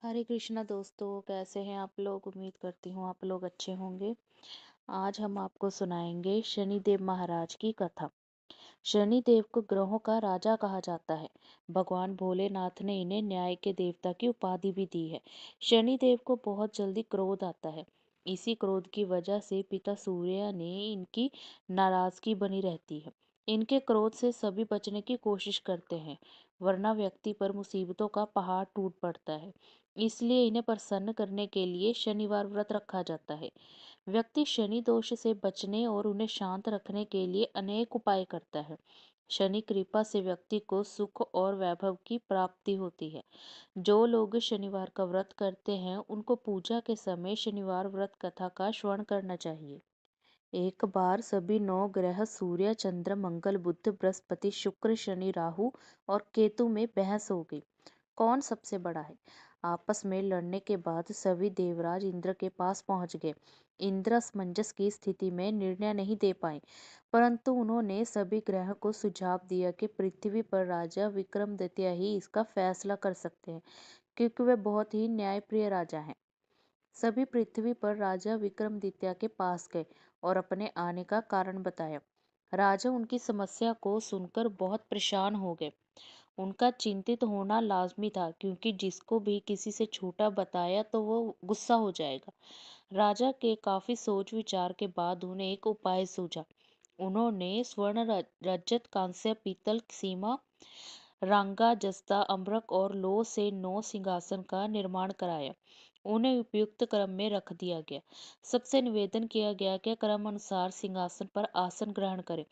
हरे कृष्णा दोस्तों, कैसे हैं आप लोग। उम्मीद करती हूँ आप लोग अच्छे होंगे। आज हम आपको सुनाएंगे शनिदेव महाराज की कथा। शनिदेव को ग्रहों का राजा कहा जाता है। भगवान भोलेनाथ ने इन्हें न्याय के देवता की उपाधि भी दी है। शनिदेव को बहुत जल्दी क्रोध आता है। इसी क्रोध की वजह से पिता सूर्य ने इनकी नाराजगी बनी रहती है। इनके क्रोध से सभी बचने की कोशिश करते हैं, वरना व्यक्ति पर मुसीबतों का पहाड़ टूट पड़ता है। इसलिए इन्हें प्रसन्न करने के लिए शनिवार व्रत रखा जाता है। व्यक्ति शनि दोष से बचने और उन्हें शांत रखने के लिए अनेक उपाय करता है। शनि कृपा से व्यक्ति को सुख और वैभव की प्राप्ति होती है। जो लोग शनिवार का व्रत करते हैं उनको पूजा के समय शनिवार व्रत कथा का श्रवण करना चाहिए। एक बार सभी 9 ग्रह सूर्य, चंद्र, मंगल, बुध, बृहस्पति, शुक्र, शनि, राहु और केतु में बहस हो गई। कौन सबसे बड़ा है। आपस में लड़ने के बाद सभी देवराज इंद्र के पास पहुंच गए। इंद्र असमंजस की स्थिति में निर्णय नहीं दे पाए, परंतु उन्होंने सभी ग्रह को सुझाव दिया कि पृथ्वी पर राजा विक्रमादित्य ही इसका फैसला कर सकते हैं, क्योंकि वे बहुत ही न्यायप्रिय राजा हैं। सभी पृथ्वी पर राजा विक्रमादित्य के पास गए और अपने आने का कारण बताया। राजा उनकी समस्या को सुनकर बहुत परेशान हो गए। उनका चिंतित होना लाजमी था, क्योंकि जिसको भी किसी से छोटा बताया तो वो गुस्सा हो जाएगा। राजा के काफी सोच विचार के बाद उन्हें एक उपाय सूझा। उन्होंने स्वर्ण, रजत, कांस्य, पीतल, सीमा, रांगा, जस्ता, अम्बरक और लोह से 9 सिंहासन का निर्माण कराया। उन्हें उपयुक्त क्रम में रख दिया गया। सबसे निवेदन किया गया कि क्रम अनुसार सिंहासन पर आसन ग्रहण करें।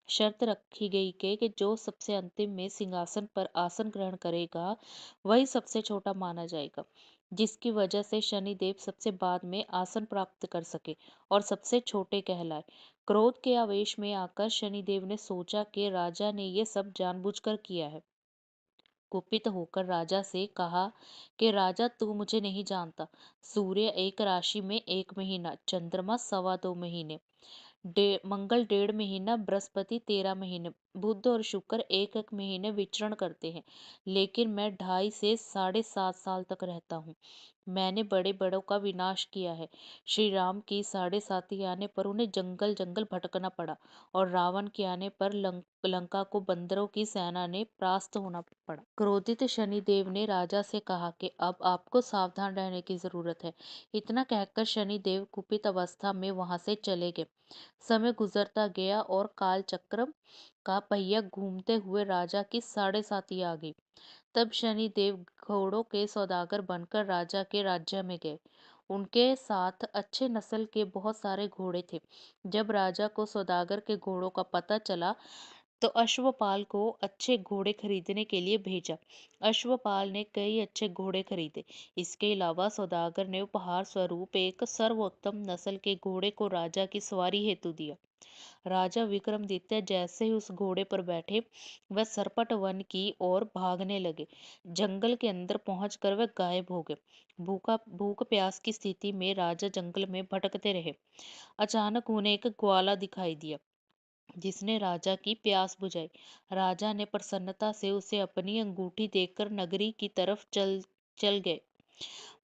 शर्त रखी गई कि जो सबसे अंतिम में सिंहासन पर आसन ग्रहण करेगा वही सबसे छोटा माना जाएगा, जिसकी वजह से शनिदेव सबसे बाद में आसन प्राप्त कर सके और सबसे छोटे कहलाए। क्रोध के आवेश में आकर शनिदेव ने सोचा कि राजा ने ये सब जानबूझकर किया है। कुपित होकर राजा से कहा कि राजा, तू मुझे नहीं जानता। सूर्य एक राशि में 1 महीना, चंद्रमा 2.25 महीने, मंगल 1.5 महीना, बृहस्पति 13 महीने, बुध और शुक्र 1 1 महीने विचरण करते हैं। लेकिन मैं 2.5 से 7.5 साल तक रहता हूँ। मैंने बड़े बड़ों का विनाश किया है। श्री राम की 7.5 आने पर उन्हें जंगल जंगल भटकना पड़ा, और रावण के आने पर लंका को बंदरों की सेना ने परास्त होना पड़ा। क्रोधित शनिदेव ने राजा से कहा कि अब आपको सावधान रहने की जरूरत है। इतना कहकर शनिदेव कुपित अवस्था में वहां से चले गए। समय गुजरता गया और काल चक्र का पहिया घूमते हुए राजा की 7.5 आ गई। तब शनिदेव घोड़ों के सौदागर बनकर राजा के राज्य में गए। उनके साथ अच्छे नस्ल के बहुत सारे घोड़े थे। जब राजा को सौदागर के घोड़ों का पता चला तो अश्वपाल को अच्छे घोड़े खरीदने के लिए भेजा। अश्वपाल ने कई अच्छे घोड़े खरीदे। इसके अलावा सौदागर ने उपहार स्वरूप एक सर्वोत्तम नस्ल के घोड़े को राजा की सवारी हेतु दिया। राजा विक्रमादित्य जैसे ही उस घोड़े पर बैठे, वह सरपट वन की ओर भागने लगे। जंगल के अंदर पहुंचकर वह गायब हो गए। भूख प्यास की स्थिति में राजा जंगल में भटकते रहे। अचानक उन्हें एक ग्वाला दिखाई दिया, जिसने राजा की प्यास बुझाई। राजा ने प्रसन्नता से उसे अपनी अंगूठी देकर नगरी की तरफ चल चल गए।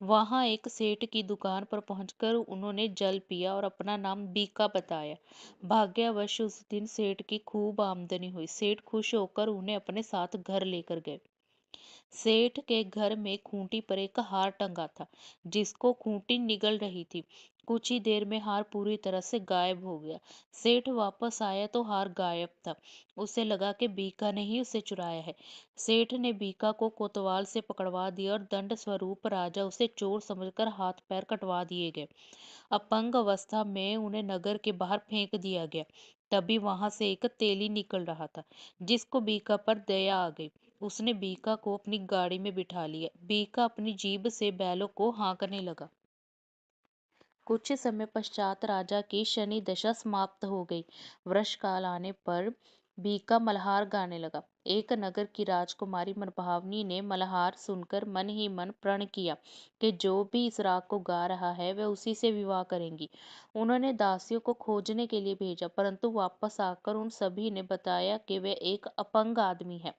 वहां एक सेठ की दुकान पर पहुंचकर उन्होंने जल पिया और अपना नाम बीका बताया। भाग्यवश उस दिन सेठ की खूब आमदनी हुई। सेठ खुश होकर उन्हें अपने साथ घर लेकर गए। सेठ के घर में खूंटी पर एक हार टंगा था, जिसको खूंटी निगल रही थी। कुछ ही देर में हार पूरी तरह से गायब हो गया। सेठ वापस आया तो हार गायब था। उसे लगा कि बीका ने ही उसे चुराया है। सेठ ने बीका को कोतवाल से पकड़वा दिया और दंड स्वरूप राजा उसे चोर समझकर हाथ पैर कटवा दिए गए। अपंग अवस्था में उन्हें नगर के बाहर फेंक दिया गया। तभी वहां से एक तेली निकल रहा था, जिसको बीका पर दया आ गई। उसने बीका को अपनी गाड़ी में बिठा लिया। बीका अपनी जीभ से बैलों को हाँकने लगा। कुछ समय पश्चात राजा की शनि दशा समाप्त हो गई। वर्षकाल आने पर बीका मल्हार गाने लगा। एक नगर की राजकुमारी मनभावनी ने मल्हार सुनकर मन ही मन प्रण किया कि जो भी इस राग को गा रहा है वह उसी से विवाह करेंगी। उन्होंने दासियों को खोजने के लिए भेजा, परंतु वापस आकर उन सभी ने बताया कि वह एक अपंग आदमी है।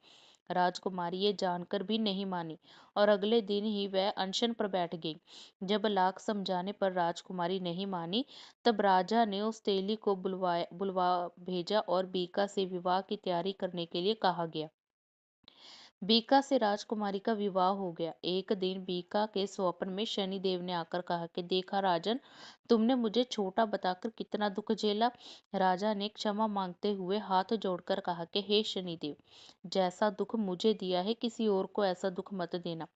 राजकुमारी ये जानकर भी नहीं मानी और अगले दिन ही वह अनशन पर बैठ गई। जब लाख समझाने पर राजकुमारी नहीं मानी, तब राजा ने उस तेली को बुलवा भेजा और बीका से विवाह की तैयारी करने के लिए कहा गया। बीका से राजकुमारी का विवाह हो गया। एक दिन बीका के स्वप्न में शनिदेव ने आकर कहा कि देखा राजन, तुमने मुझे छोटा बताकर कितना दुख झेला। राजा ने क्षमा मांगते हुए हाथ जोड़कर कहा कि हे शनिदेव, जैसा दुख मुझे दिया है किसी और को ऐसा दुख मत देना।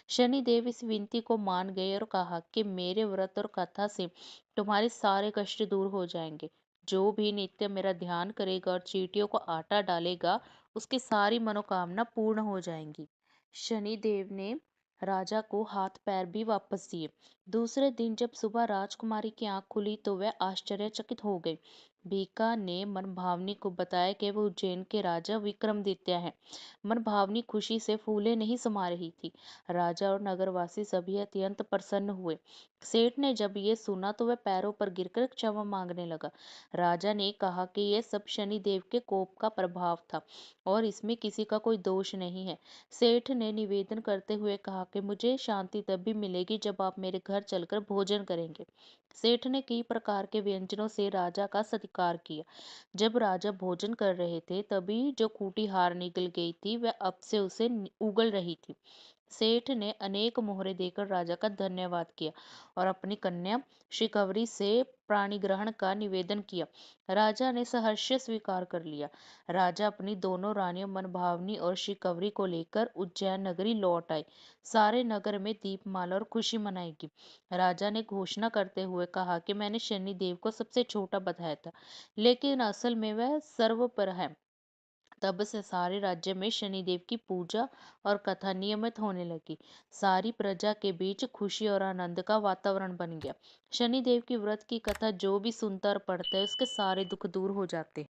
शनिदेव इस विनती को मान गए और कहा कि मेरे व्रत और कथा से तुम्हारे सारे कष्ट दूर हो जाएंगे। जो भी नित्य मेरा ध्यान करेगा और चींटियों को आटा डालेगा, उसकी सारी मनोकामना पूर्ण हो जाएंगी। शनिदेव ने राजा को हाथ पैर भी वापस दिए। दूसरे दिन जब सुबह राजकुमारी की आंख खुली तो वह आश्चर्यचकित हो गई। बीका ने मनभावनी को बताया कि वह उज्जैन के राजा विक्रमादित्य हैं। मनभावनी खुशी से फूले नहीं समा रही थी। राजा और नगरवासी सभी अत्यंत प्रसन्न हुए। सेठ ने जब ये सुना तो वह पैरों पर गिरकर क्षमा मांगने लगा। राजा ने कहा कि यह सब शनिदेव के कोप का प्रभाव था और इसमें किसी का कोई दोष नहीं है। सेठ ने निवेदन करते हुए कहा कि मुझे शांति तब भी मिलेगी जब आप मेरे घर चलकर भोजन करेंगे। सेठ ने कई प्रकार के व्यंजनों से राजा का सत्कार किया। जब राजा भोजन कर रहे थे तभी जो खूंटी हार निकल गई थी वह अब से उसे उगल रही थी। सेठ ने अनेक मोहरे देकर राजा का धन्यवाद किया और अपनी कन्या शिकवरी से प्राणी ग्रहण का निवेदन किया। राजा ने सहर्ष स्वीकार कर लिया। राजा अपनी दोनों रानियों मनभावनी और शिकवरी को लेकर उज्जैन नगरी लौट आए। सारे नगर में दीपमाला और खुशी मनाई गई। राजा ने घोषणा करते हुए कहा कि मैंने शनिदेव को सबसे छोटा बताया था, लेकिन असल में वह सर्वपर है। तब से सारे राज्य में शनिदेव की पूजा और कथा नियमित होने लगी। सारी प्रजा के बीच खुशी और आनंद का वातावरण बन गया। शनिदेव की व्रत की कथा जो भी सुनता और पढ़ता है उसके सारे दुख दूर हो जाते हैं।